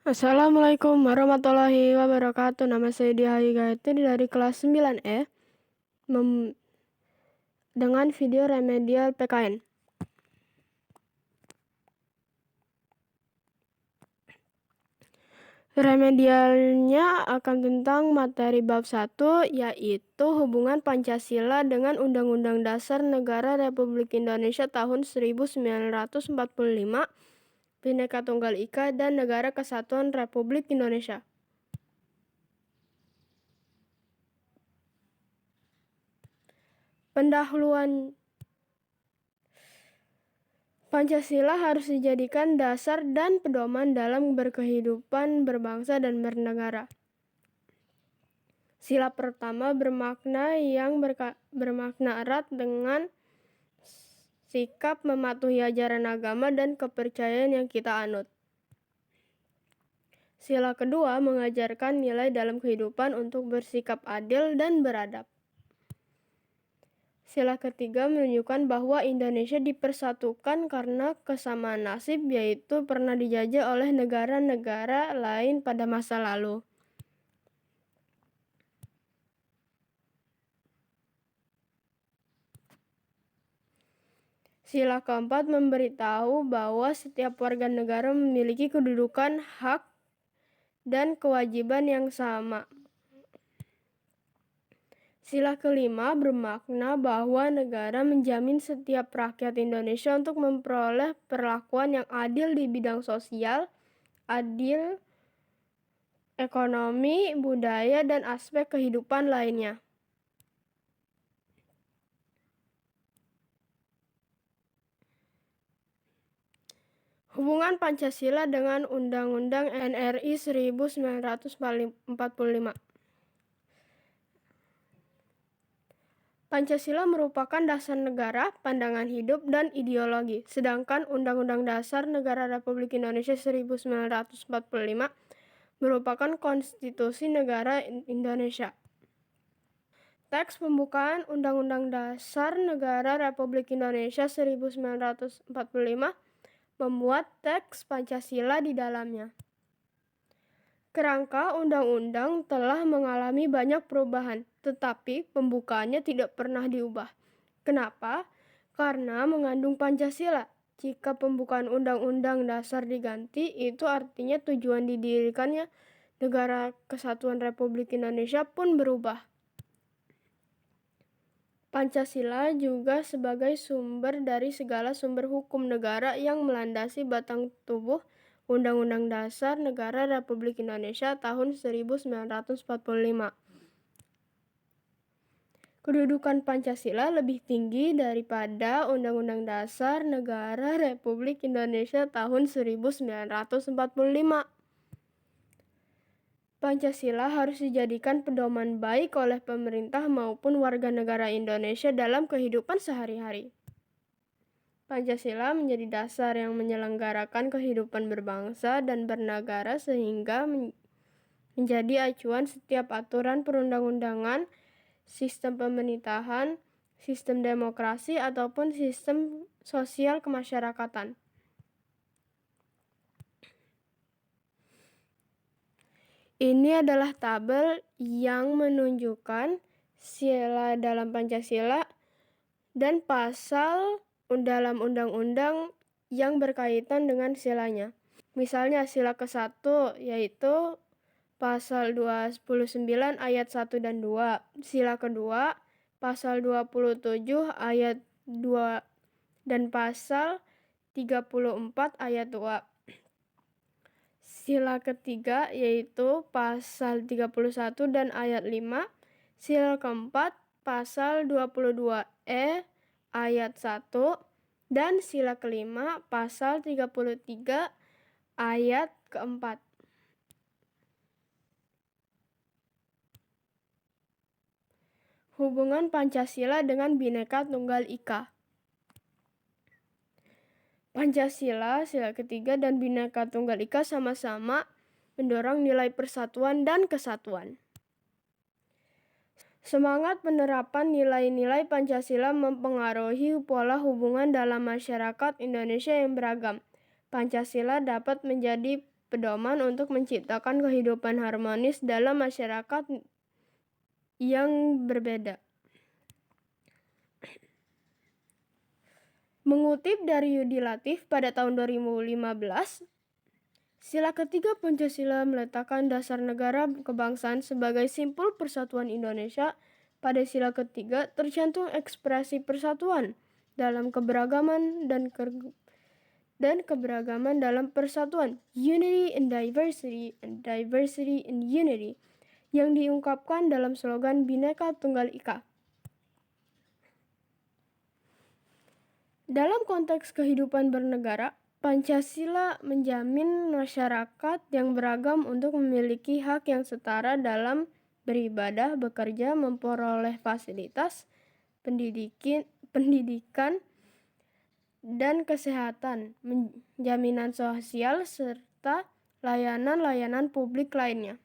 Assalamualaikum warahmatullahi wabarakatuh. Nama saya Diayu Gayatri dari kelas 9E dengan video remedial PKN. Remedialnya akan tentang materi bab 1, yaitu hubungan Pancasila dengan Undang-Undang Dasar Negara Republik Indonesia tahun 1945, Bhinneka Tunggal Ika, dan Negara Kesatuan Republik Indonesia. Pendahuluan Pancasila harus dijadikan dasar dan pedoman dalam berkehidupan berbangsa dan bernegara. Sila pertama bermakna erat dengan sikap mematuhi ajaran agama dan kepercayaan yang kita anut. Sila kedua mengajarkan nilai dalam kehidupan untuk bersikap adil dan beradab. Sila ketiga menunjukkan bahwa Indonesia dipersatukan karena kesamaan nasib, yaitu pernah dijajah oleh negara-negara lain pada masa lalu. Sila keempat memberitahu bahwa setiap warga negara memiliki kedudukan, hak, dan kewajiban yang sama. Sila kelima bermakna bahwa negara menjamin setiap rakyat Indonesia untuk memperoleh perlakuan yang adil di bidang sosial, adil, ekonomi, budaya, dan aspek kehidupan lainnya. Hubungan Pancasila dengan Undang-Undang NRI 1945. Pancasila merupakan dasar negara, pandangan hidup, dan ideologi, sedangkan Undang-Undang Dasar Negara Republik Indonesia 1945 merupakan konstitusi negara Indonesia. Teks pembukaan Undang-Undang Dasar Negara Republik Indonesia 1945 memuat teks Pancasila di dalamnya. Kerangka undang-undang telah mengalami banyak perubahan, tetapi pembukaannya tidak pernah diubah. Kenapa? Karena mengandung Pancasila. Jika pembukaan Undang-Undang Dasar diganti, itu artinya tujuan didirikannya Negara Kesatuan Republik Indonesia pun berubah. Pancasila juga sebagai sumber dari segala sumber hukum negara yang melandasi batang tubuh Undang-Undang Dasar Negara Republik Indonesia tahun 1945. Kedudukan Pancasila lebih tinggi daripada Undang-Undang Dasar Negara Republik Indonesia tahun 1945. Pancasila harus dijadikan pedoman baik oleh pemerintah maupun warga negara Indonesia dalam kehidupan sehari-hari. Pancasila menjadi dasar yang menyelenggarakan kehidupan berbangsa dan bernegara sehingga menjadi acuan setiap aturan perundang-undangan, sistem pemerintahan, sistem demokrasi, ataupun sistem sosial kemasyarakatan. Ini adalah tabel yang menunjukkan sila dalam Pancasila dan pasal dalam undang-undang yang berkaitan dengan silanya. Misalnya sila ke-1 yaitu pasal 29 ayat 1 dan 2. Sila kedua pasal 27 ayat 2 dan pasal 34 ayat 2. Sila ketiga yaitu pasal 31 dan ayat 5. Sila keempat pasal 22E ayat 1 dan sila kelima pasal 33 ayat keempat. Hubungan Pancasila dengan Bhinneka Tunggal Ika. Pancasila, sila ketiga, dan Bhinneka Tunggal Ika sama-sama mendorong nilai persatuan dan kesatuan. Semangat penerapan nilai-nilai Pancasila mempengaruhi pola hubungan dalam masyarakat Indonesia yang beragam. Pancasila dapat menjadi pedoman untuk menciptakan kehidupan harmonis dalam masyarakat yang berbeda. Mengutip dari Yudi Latif pada tahun 2015, sila ketiga Pancasila meletakkan dasar negara kebangsaan sebagai simpul persatuan Indonesia. Pada sila ketiga tercantum ekspresi persatuan dalam keberagaman dan keberagaman dalam persatuan, unity in diversity and diversity in unity, yang diungkapkan dalam slogan Bhinneka Tunggal Ika. Dalam konteks kehidupan bernegara, Pancasila menjamin masyarakat yang beragam untuk memiliki hak yang setara dalam beribadah, bekerja, memperoleh fasilitas, pendidikan, dan kesehatan, jaminan sosial, serta layanan-layanan publik lainnya.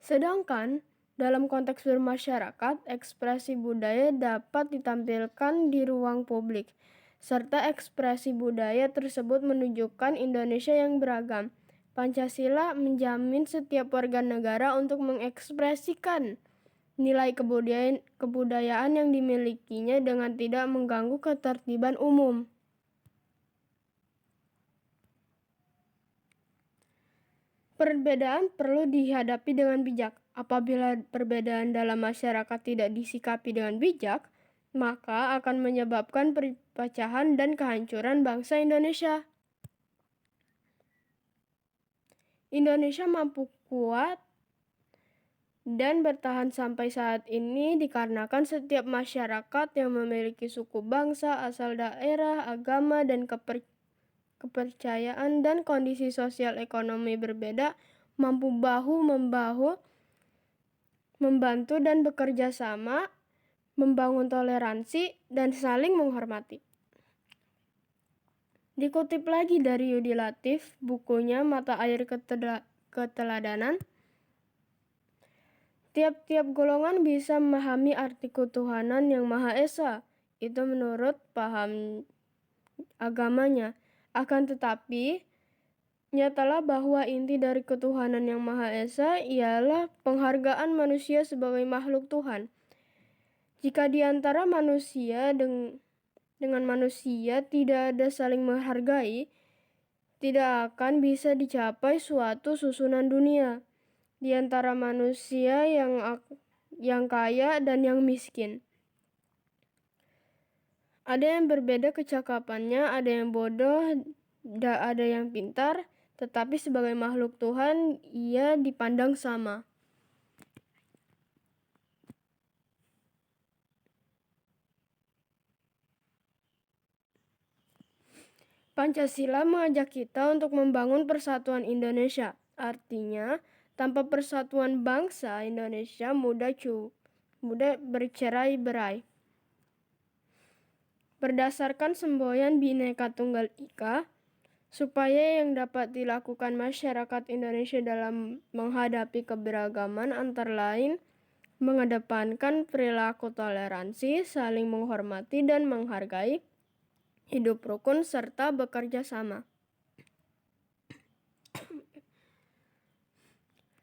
Sedangkan dalam konteks bermasyarakat, ekspresi budaya dapat ditampilkan di ruang publik, serta ekspresi budaya tersebut menunjukkan Indonesia yang beragam. Pancasila menjamin setiap warga negara untuk mengekspresikan nilai kebudayaan yang dimilikinya dengan tidak mengganggu ketertiban umum. Perbedaan perlu dihadapi dengan bijak. Apabila perbedaan dalam masyarakat tidak disikapi dengan bijak, maka akan menyebabkan perpecahan dan kehancuran bangsa Indonesia. Indonesia mampu kuat dan bertahan sampai saat ini dikarenakan setiap masyarakat yang memiliki suku, bangsa, asal daerah, agama, dan kepercayaan dan kondisi sosial ekonomi berbeda mampu bahu-membahu membantu dan bekerja sama, membangun toleransi, dan saling menghormati. Dikutip lagi dari Yudi Latif, bukunya Mata Air Keteladanan, tiap-tiap golongan bisa memahami arti ketuhanan yang Maha Esa. Itu menurut paham agamanya. Akan tetapi, nyatalah bahwa inti dari ketuhanan yang Maha Esa ialah penghargaan manusia sebagai makhluk Tuhan. Jika di antara manusia dengan manusia tidak ada saling menghargai, tidak akan bisa dicapai suatu susunan dunia di antara manusia yang kaya dan yang miskin. Ada yang berbeda kecakapannya, ada yang bodoh, ada yang pintar, tetapi sebagai makhluk Tuhan, ia dipandang sama. Pancasila mengajak kita untuk membangun persatuan Indonesia. Artinya, tanpa persatuan bangsa Indonesia mudah bercerai-berai. Berdasarkan semboyan Bhinneka Tunggal Ika, supaya yang dapat dilakukan masyarakat Indonesia dalam menghadapi keberagaman antara lain mengedepankan perilaku toleransi, saling menghormati dan menghargai, hidup rukun, serta bekerja sama.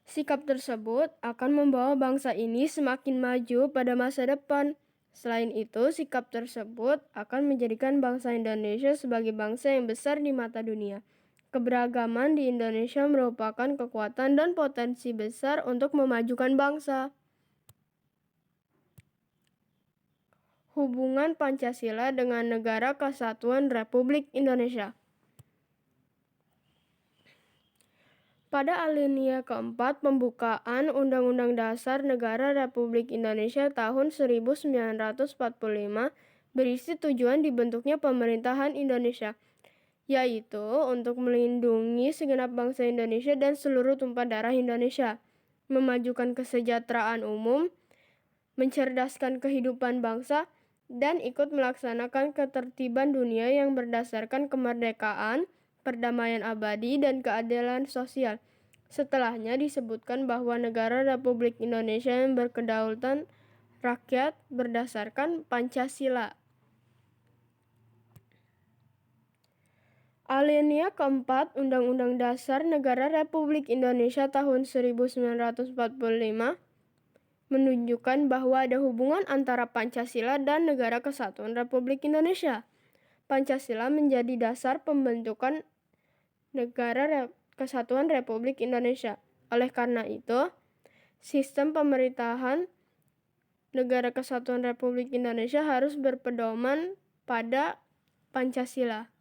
Sikap tersebut akan membawa bangsa ini semakin maju pada masa depan. Selain itu, sikap tersebut akan menjadikan bangsa Indonesia sebagai bangsa yang besar di mata dunia. Keberagaman di Indonesia merupakan kekuatan dan potensi besar untuk memajukan bangsa. Hubungan Pancasila dengan Negara Kesatuan Republik Indonesia. Pada alinea keempat pembukaan Undang-Undang Dasar Negara Republik Indonesia tahun 1945 berisi tujuan dibentuknya pemerintahan Indonesia, yaitu untuk melindungi segenap bangsa Indonesia dan seluruh tumpah darah Indonesia, memajukan kesejahteraan umum, mencerdaskan kehidupan bangsa, dan ikut melaksanakan ketertiban dunia yang berdasarkan kemerdekaan, perdamaian abadi, dan keadilan sosial. Setelahnya disebutkan bahwa negara Republik Indonesia yang berkedaulatan rakyat berdasarkan Pancasila. Alinea keempat Undang-Undang Dasar Negara Republik Indonesia tahun 1945 menunjukkan bahwa ada hubungan antara Pancasila dan Negara Kesatuan Republik Indonesia. Pancasila menjadi dasar pembentukan Negara Kesatuan Republik Indonesia. Oleh karena itu, sistem pemerintahan Negara Kesatuan Republik Indonesia harus berpedoman pada Pancasila.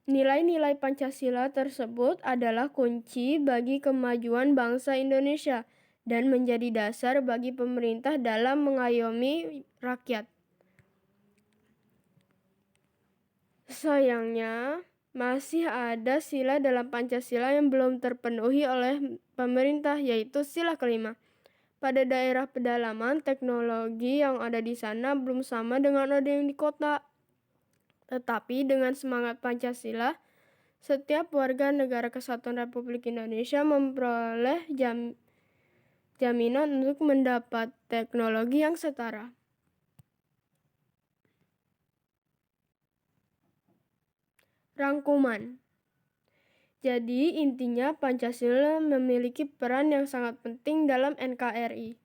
Nilai-nilai Pancasila tersebut adalah kunci bagi kemajuan bangsa Indonesia dan menjadi dasar bagi pemerintah dalam mengayomi rakyat. Sayangnya, masih ada sila dalam Pancasila yang belum terpenuhi oleh pemerintah, yaitu sila kelima. Pada daerah pedalaman, teknologi yang ada di sana belum sama dengan ada yang di kota. Tetapi dengan semangat Pancasila, setiap warga Negara Kesatuan Republik Indonesia memperoleh jaminan untuk mendapat teknologi yang setara. Rangkuman. Jadi intinya Pancasila memiliki peran yang sangat penting dalam NKRI.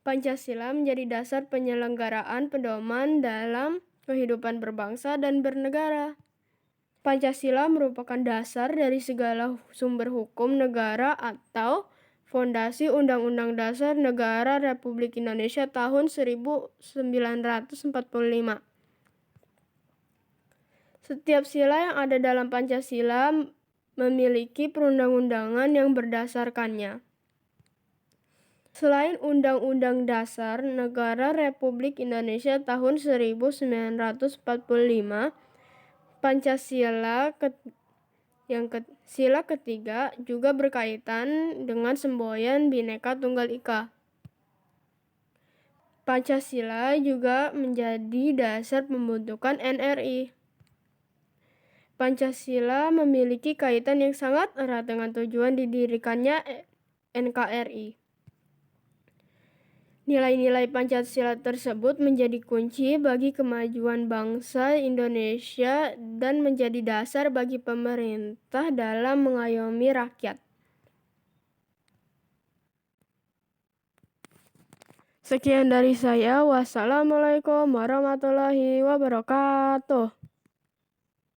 Pancasila menjadi dasar penyelenggaraan pedoman dalam kehidupan berbangsa dan bernegara. Pancasila merupakan dasar dari segala sumber hukum negara atau fondasi Undang-Undang Dasar Negara Republik Indonesia tahun 1945. Setiap sila yang ada dalam Pancasila memiliki perundang-undangan yang berdasarkannya. Selain Undang-Undang Dasar Negara Republik Indonesia tahun 1945, Pancasila sila ketiga juga berkaitan dengan semboyan Bhinneka Tunggal Ika. Pancasila juga menjadi dasar pembentukan NRI. Pancasila memiliki kaitan yang sangat erat dengan tujuan didirikannya NKRI. Nilai-nilai Pancasila tersebut menjadi kunci bagi kemajuan bangsa Indonesia dan menjadi dasar bagi pemerintah dalam mengayomi rakyat. Sekian dari saya. Wassalamualaikum warahmatullahi wabarakatuh.